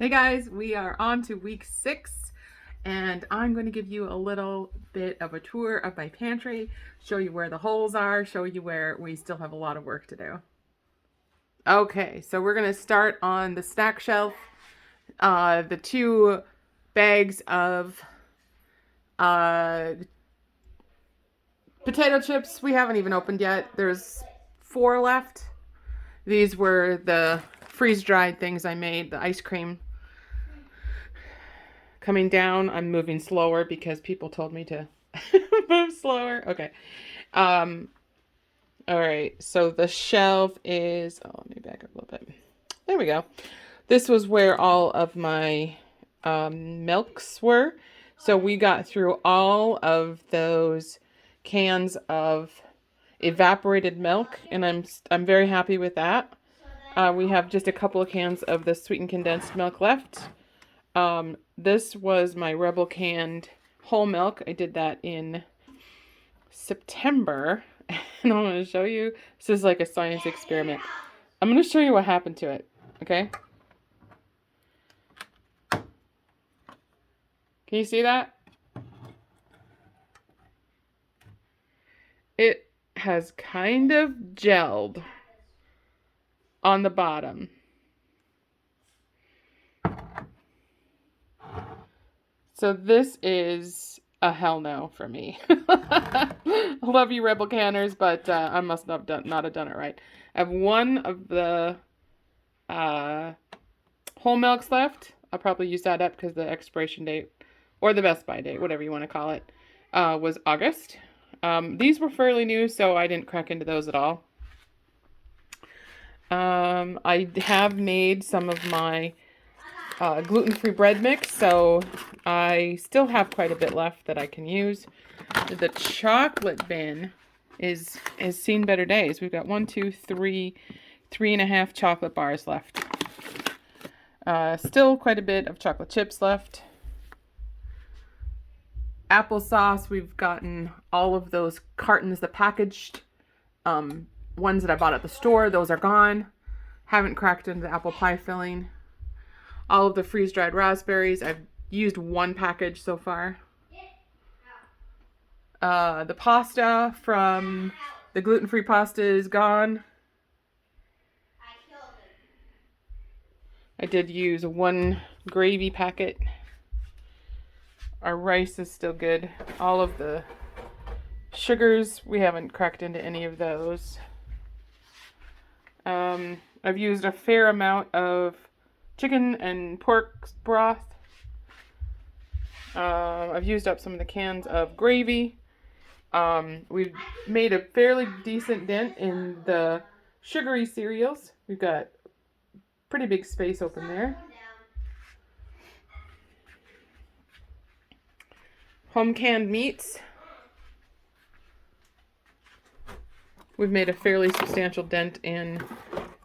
Hey guys, we are on to week 6 and I'm going to give you a little bit of a tour of my pantry, show you where the holes are, show you where we still have a lot of work to do. Okay, so we're going to start on the snack shelf. The 2 bags of potato chips we haven't even opened yet. There's 4 left. These were the freeze-dried things I made, the ice cream. Coming down, I'm moving slower because people told me to move slower. Okay. Um, all right. So the shelf is, oh, let me back up a little bit. There we go. This was where all of my milks were. So we got through all of those cans of evaporated milk, and I'm very happy with that. We have just a couple of cans of the sweetened condensed milk left. This was my Rebel canned whole milk. I did that in September, and I'm going to show you. This is like a science experiment. I'm going to show you what happened to it, okay? Can you see that? It has kind of gelled on the bottom. So this is a hell no for me. I love you, Rebel Canners, but I must not have done it right. I have one of the whole milks left. I'll probably use that up because the expiration date, or the Best By date, whatever you want to call it, was August. These were fairly new, so I didn't crack into those at all. I have made some of my gluten-free bread mix, so I still have quite a bit left that I can use. The chocolate bin has seen better days. We've got 1, 2, 3, 3.5 chocolate bars left. Still quite a bit of chocolate chips left. Applesauce, we've gotten all of those cartons, the packaged ones that I bought at the store. Those are gone. Haven't cracked into the apple pie filling. All of the freeze-dried raspberries, I've used 1 package so far. The pasta from the gluten-free pasta is gone. I did use 1 gravy packet. Our rice is still good. All of the sugars, we haven't cracked into any of those. I've used a fair amount of chicken and pork broth. I've used up some of the cans of gravy. We've made a fairly decent dent in the sugary cereals. We've got pretty big space open there. Home canned meats. We've made a fairly substantial dent in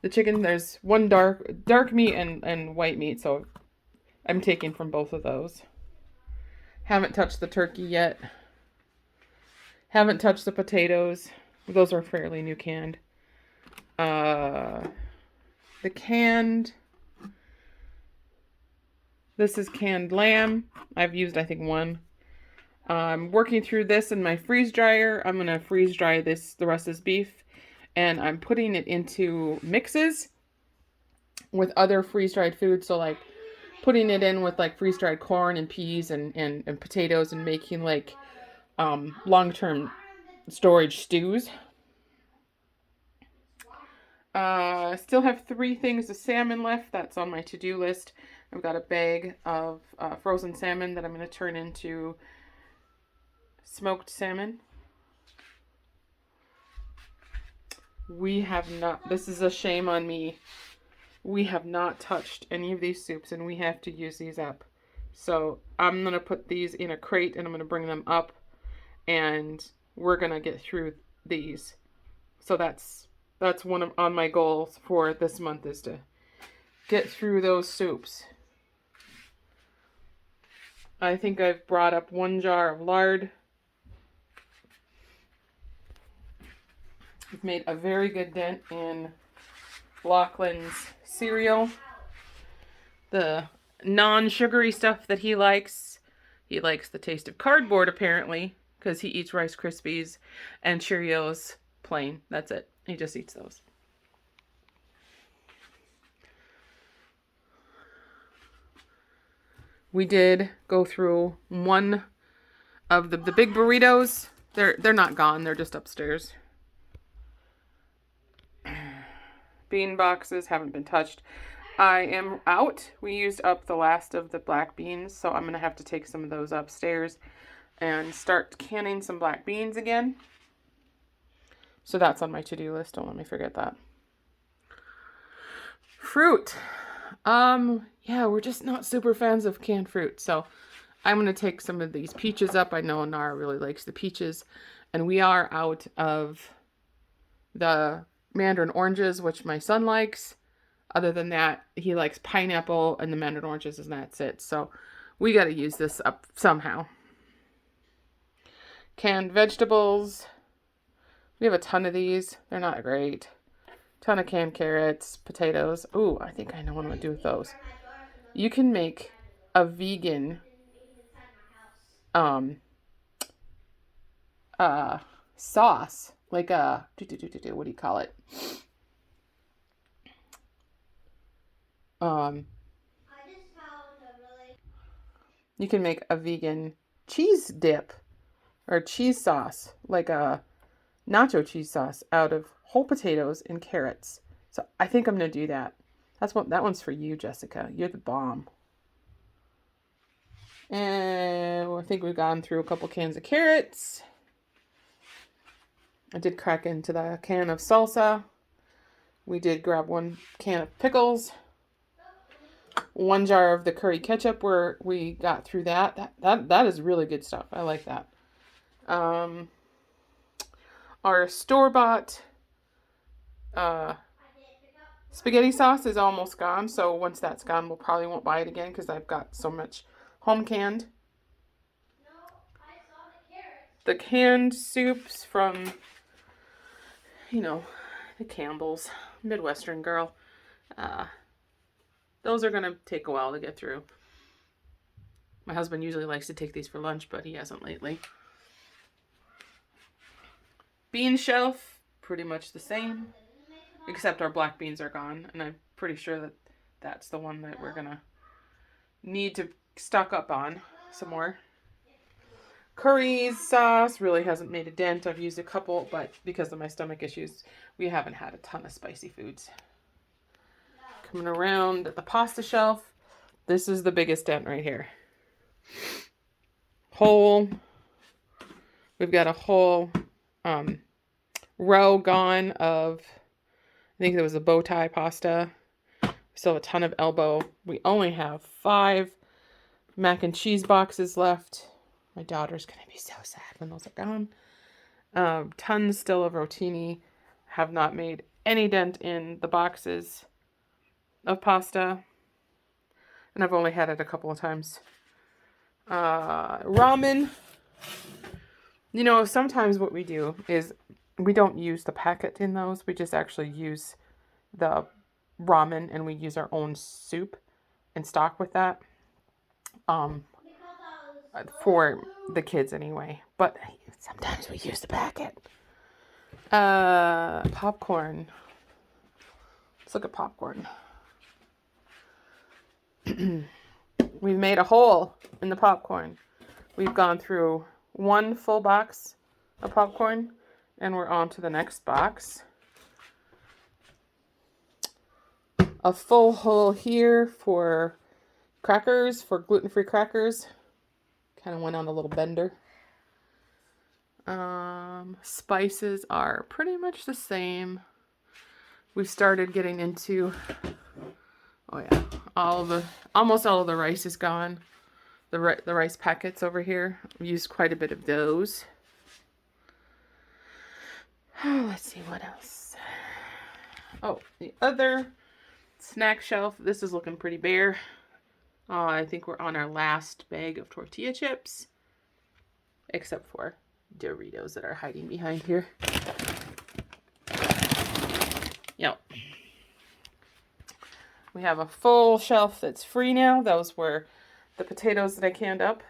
the chicken. There's 1 dark meat and white meat, so I'm taking from both of those. Haven't touched the turkey yet. Haven't touched the potatoes. Those are fairly new canned. The canned... This is canned lamb. I've used, I think, 1. I'm working through this in my freeze dryer. I'm going to freeze dry the rest of this beef. And I'm putting it into mixes with other freeze-dried foods. So, like, putting it in with, like, freeze-dried corn and peas and potatoes and making, like, long-term storage stews. Still have 3 things of salmon left. That's on my to-do list. I've got a bag of frozen salmon that I'm going to turn into smoked salmon. We have not, this is a shame on me. We have not touched any of these soups and we have to use these up. So I'm going to put these in a crate and I'm going to bring them up and we're going to get through these. So that's on my goals for this month, is to get through those soups. I think I've brought up 1 jar of lard. We've made a very good dent in Lachlan's cereal. The non-sugary stuff that he likes. He likes the taste of cardboard, apparently, because he eats Rice Krispies and Cheerios plain. That's it. He just eats those. We did go through one of the big burritos. They're not gone. They're just upstairs. Bean boxes haven't been touched. I am out. We used up the last of the black beans, so I'm going to have to take some of those upstairs and start canning some black beans again. So that's on my to-do list. Don't let me forget that. Fruit. Yeah, we're just not super fans of canned fruit, so I'm going to take some of these peaches up. I know Nara really likes the peaches, and we are out of the mandarin oranges, which my son likes. Other than that, he likes pineapple and the mandarin oranges, and that's it. So we got to use this up somehow. Canned vegetables. We have a ton of these. They're not great. Ton of canned carrots, potatoes. Ooh, I think I know what I'm going to do with those. You can make a vegan sauce. Like a, what do you call it? You can make a vegan cheese dip or cheese sauce, like a nacho cheese sauce out of whole potatoes and carrots. So I think I'm going to do that. That one's for you, Jessica. You're the bomb. And I think we've gone through a couple cans of carrots. I did crack into the can of salsa. We did grab one can of pickles. One jar of the curry ketchup where we got through that. That is really good stuff. I like that. Our store-bought spaghetti sauce is almost gone. So once that's gone, we'll probably won't buy it again because I've got so much home canned. The canned soups from, the Campbell's, Midwestern girl. Those are going to take a while to get through. My husband usually likes to take these for lunch, but he hasn't lately. Bean shelf, pretty much the same, except our black beans are gone, and I'm pretty sure that that's the one that we're going to need to stock up on some more. Curry sauce really hasn't made a dent. I've used a couple, but because of my stomach issues, we haven't had a ton of spicy foods. Coming around at the pasta shelf, this is the biggest dent right here. We've got a whole row gone of, I think there was a bow tie pasta. We still have a ton of elbow. We only have 5 mac and cheese boxes left. My daughter's going to be so sad when those are gone. Tons still of rotini. Have not made any dent in the boxes of pasta. And I've only had it a couple of times. Ramen. Sometimes what we do is we don't use the packet in those. We just actually use the ramen and we use our own soup and stock with that. For the kids anyway. But sometimes we use the packet. Popcorn. Let's look at popcorn. We've made a hole in the popcorn. We've gone through one full box of popcorn and we're on to the next box. A full hole here for crackers, for gluten-free crackers. Kind of went on a little bender. Spices are pretty much the same. We've started getting into, almost all of the rice is gone. The rice packets over here. We used quite a bit of those. Let's see what else. Oh, the other snack shelf. This is looking pretty bare. I think we're on our last bag of tortilla chips. Except for Doritos that are hiding behind here. Yep. We have a full shelf that's free now. Those were the potatoes that I canned up.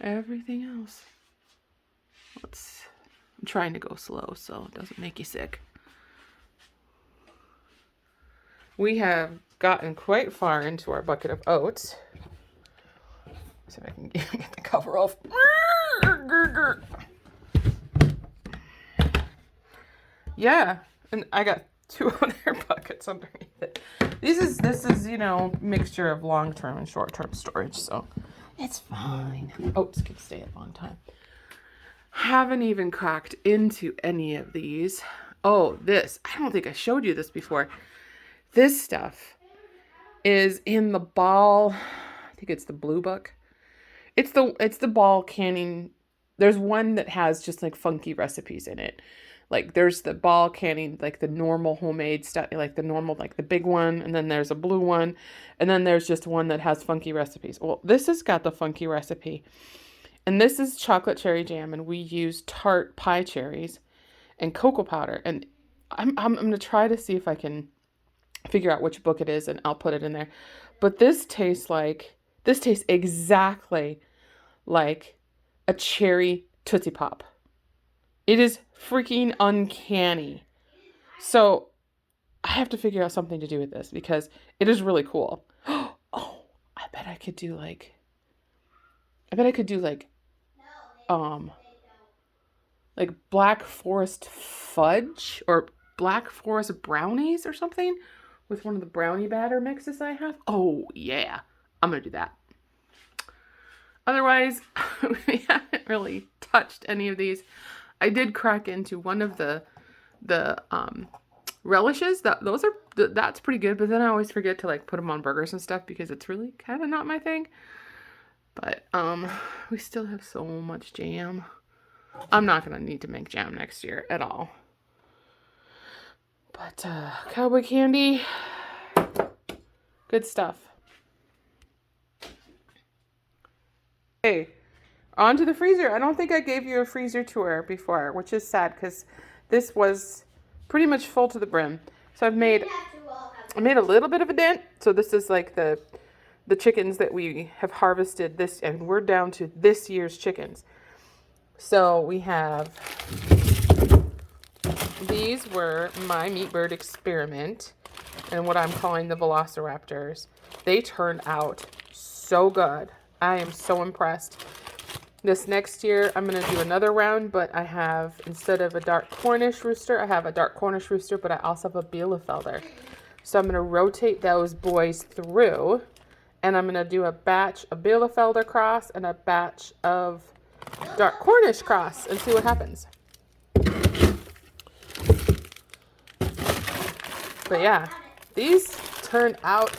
Everything else. I'm trying to go slow so it doesn't make you sick. We have gotten quite far into our bucket of oats. See if I can get the cover off. Yeah, and I got 2 other buckets underneath it. This is, you know, mixture of long-term and short-term storage, so it's fine. Oats can stay a long time. Haven't even cracked into any of these. Oh, this. I don't think I showed you this before. This stuff is in the ball. I think it's the Blue Book. It's the ball canning. There's one that has just like funky recipes in it. Like there's the ball canning, like the normal homemade stuff, like the normal, like the big one. And then there's a blue one. And then there's just one that has funky recipes. Well, this has got the funky recipe. And this is chocolate cherry jam. And we use tart pie cherries and cocoa powder. And I'm going to try to see if I can figure out which book it is, and I'll put it in there. But this tastes exactly like a cherry Tootsie Pop. It is freaking uncanny. So I have to figure out something to do with this because it is really cool. Oh, I bet I could do like Black Forest fudge or Black Forest brownies or something with one of the brownie batter mixes I have. Oh yeah, I'm gonna do that. Otherwise, we haven't really touched any of these. I did crack into one of the relishes. That's pretty good, but then I always forget to like put them on burgers and stuff because it's really kind of not my thing. But we still have so much jam. I'm not gonna need to make jam next year at all. But cowboy candy, good stuff. Okay, on to the freezer. I don't think I gave you a freezer tour before, which is sad because this was pretty much full to the brim. So I made a little bit of a dent. So this is like the chickens that we have harvested this, and we're down to this year's chickens. So we have, these were my meat bird experiment and what I'm calling the velociraptors. They turned out so good. I am so impressed. This next year, I'm going to do another round, but I have, instead of a dark Cornish rooster, I have a dark Cornish rooster, but I also have a Bielefelder. So I'm going to rotate those boys through, and I'm going to do a batch of Bielefelder cross and a batch of dark Cornish cross and see what happens. But yeah, these turned out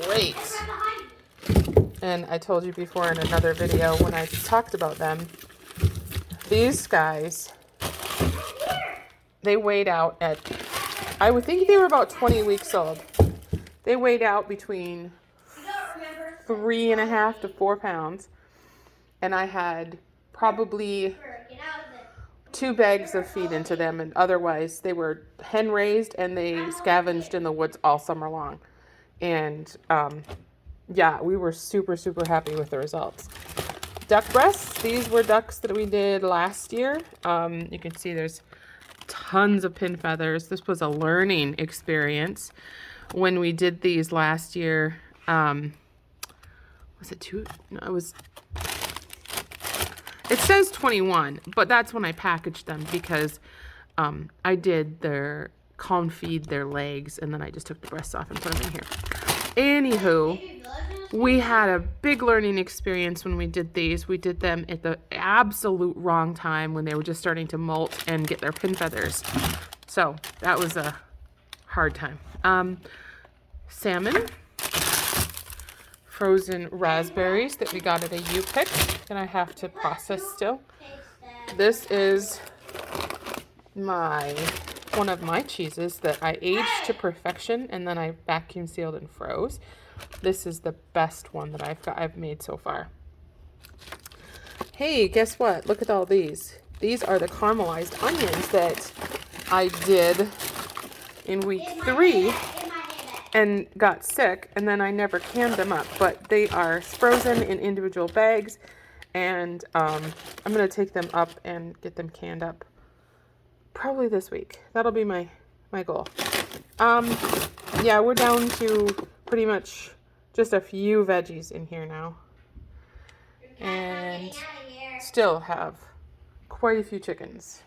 great. And I told you before in another video when I talked about them, these guys, they weighed out at, I would think they were about 20 weeks old. They weighed out between 3.5 to 4 pounds. And I had probably 2 bags of feed into them. And otherwise, they were hen raised and they scavenged in the woods all summer long. And, yeah, we were super, super happy with the results. Duck breasts. These were ducks that we did last year. You can see there's tons of pin feathers. This was a learning experience. When we did these last year, was it 2? No, it was... It says 21, but that's when I packaged them because I did their confit, their legs, and then I just took the breasts off and put them in here. Anywho, we had a big learning experience when we did these. We did them at the absolute wrong time when they were just starting to molt and get their pin feathers. So that was a hard time. Salmon, frozen raspberries that we got at a U-Pick that I have to process still. This is one of my cheeses that I aged to perfection and then I vacuum sealed and froze. This is the best one that I've made so far. Hey, guess what? Look at all these. These are the caramelized onions that I did in week 3 and got sick, and then I never canned them up, but they are frozen in individual bags, and I'm going to take them up and get them canned up probably this week. That'll be my goal. Yeah, we're down to pretty much just a few veggies in here now, and still have quite a few chickens.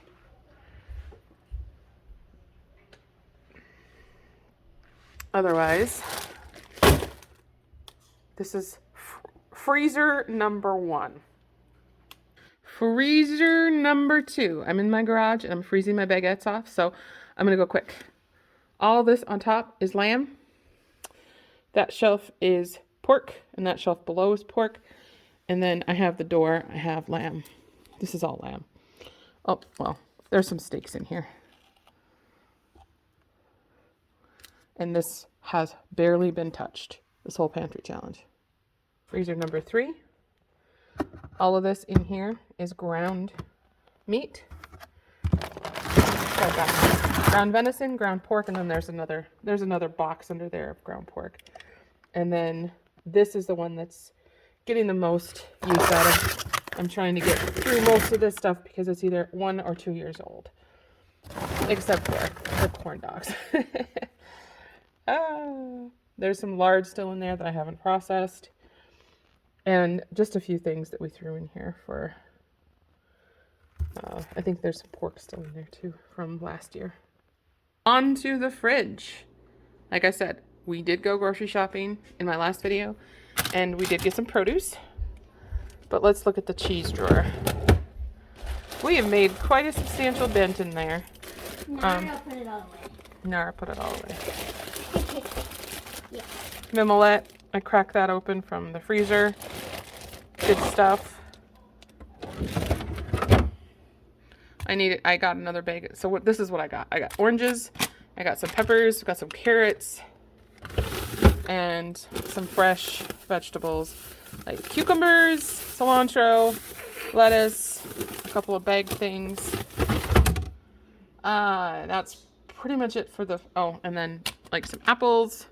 Otherwise, this is freezer number 1. Freezer number 2. I'm in my garage and I'm freezing my baguettes off, so I'm going to go quick. All this on top is lamb. That shelf is pork, and that shelf below is pork. And then I have the door, I have lamb. This is all lamb. Oh, well, there's some steaks in here. And this has barely been touched, this whole pantry challenge. Freezer number 3. All of this in here is ground meat. I've got ground venison, ground pork, and then there's another box under there of ground pork. And then this is the one that's getting the most use out of. I'm trying to get through most of this stuff because it's either 1 or 2 years old. Except for the corn dogs. There's some lard still in there that I haven't processed. And just a few things that we threw in here for, I think there's some pork still in there too from last year. On to the fridge. Like I said, we did go grocery shopping in my last video, and we did get some produce. But let's look at the cheese drawer. We have made quite a substantial dent in there. Nara put it all away. Nara put it all away. Yeah. Mimolette, I cracked that open from the freezer. Good stuff. I got another bag. So this is what I got. I got oranges, I got some peppers, got some carrots, and some fresh vegetables like cucumbers, cilantro, lettuce, a couple of bag things. That's pretty much it for the, oh, and then like some apples.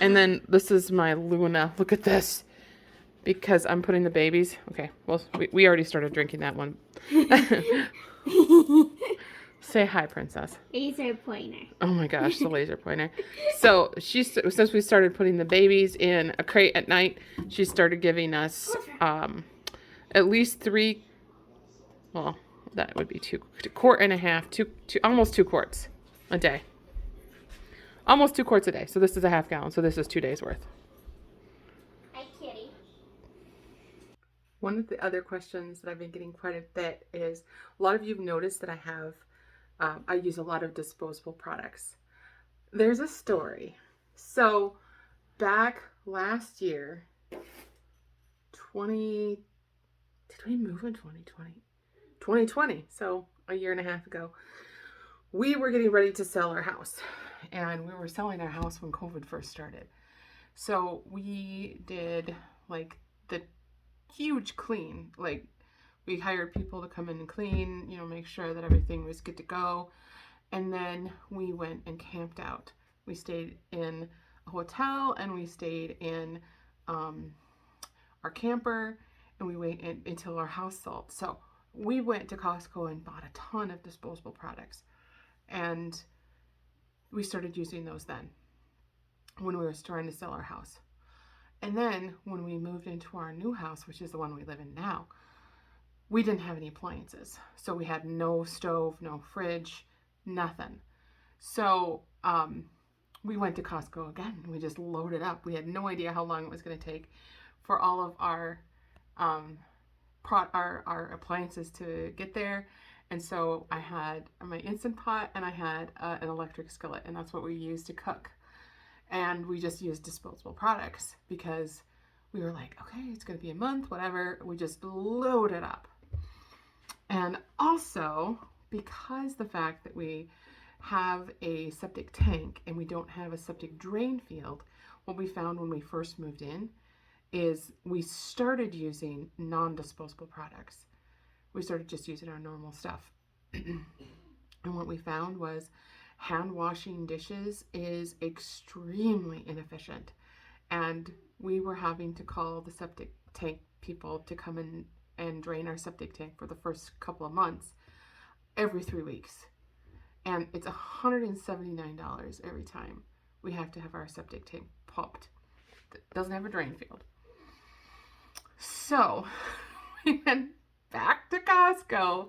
And then this is my Luna. Look at this. Because I'm putting the babies. Okay, well, we already started drinking that one. Say hi, princess. Laser pointer. Oh my gosh, the laser pointer. So since we started putting the babies in a crate at night, she started giving us at least 3. Well, that would be 2.5 quarts, almost 2 quarts a day. Almost 2 quarts a day. So this is a half gallon. So this is 2 days worth. Hi, kitty. One of the other questions that I've been getting quite a bit is, a lot of you have noticed that I use a lot of disposable products. There's a story. So back last year, did we move in 2020? 2020, so a year and a half ago, we were getting ready to sell our house. And we were selling our house when COVID first started. So we did like the huge clean. Like, we hired people to come in and clean, make sure that everything was good to go. And then we went and camped out. We stayed in a hotel, and we stayed in our camper, and we waited until our house sold. So we went to Costco and bought a ton of disposable products. And we started using those then when we were trying to sell our house. And then when we moved into our new house, which is the one we live in now, we didn't have any appliances. So we had no stove, no fridge, nothing. So we went to Costco again. We just loaded up. We had no idea how long it was going to take for all of our appliances to get there. And so I had my Instant Pot, and I had an electric skillet, and that's what we used to cook. And we just used disposable products because we were like, okay, it's going to be a month, whatever. We just loaded up. And also, because the fact that we have a septic tank and we don't have a septic drain field, what we found when we first moved in is we started using non-disposable products. we started just using our normal stuff. And what we found was hand washing dishes is extremely inefficient. And we were having to call the septic tank people to come in and drain our septic tank for the first couple of months every 3 weeks. And it's $179 every time we have to have our septic tank pumped. It doesn't have a drain field. So we went back to Costco,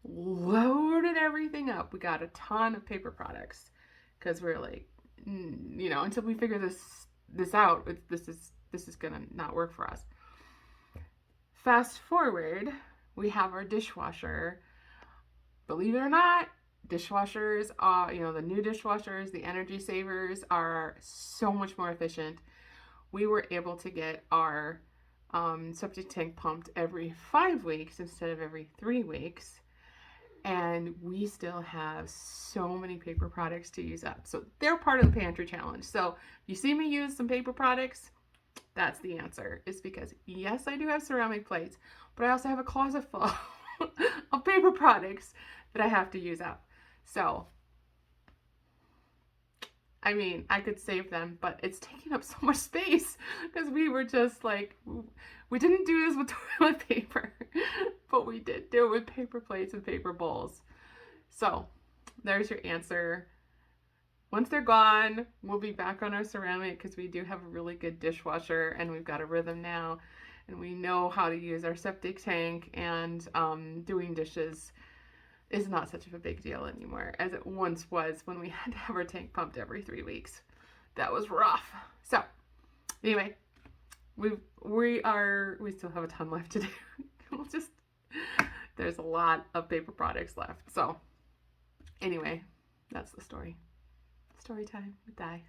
loaded everything up. We got a ton of paper products because we're like, until we figure this out, this is gonna not work for us. Fast forward, we have our dishwasher. Believe it or not, dishwashers are, the new dishwashers, the energy savers are so much more efficient. We were able to get our septic tank pumped every 5 weeks instead of every 3 weeks. And we still have so many paper products to use up. So they're part of the pantry challenge. So if you see me use some paper products, that's the answer. It's because, yes, I do have ceramic plates, but I also have a closet full of paper products that I have to use up. So, I mean, I could save them, but it's taking up so much space because we were just like, we didn't do this with toilet paper, but we did do it with paper plates and paper bowls. So, there's your answer. Once they're gone, we'll be back on our ceramic because we do have a really good dishwasher and we've got a rhythm now and we know how to use our septic tank, and doing dishes is not such of a big deal anymore as it once was when we had to have our tank pumped every 3 weeks. That was rough. So anyway, we still have a ton left to do. There's a lot of paper products left. So anyway, that's the story. Story time with Di.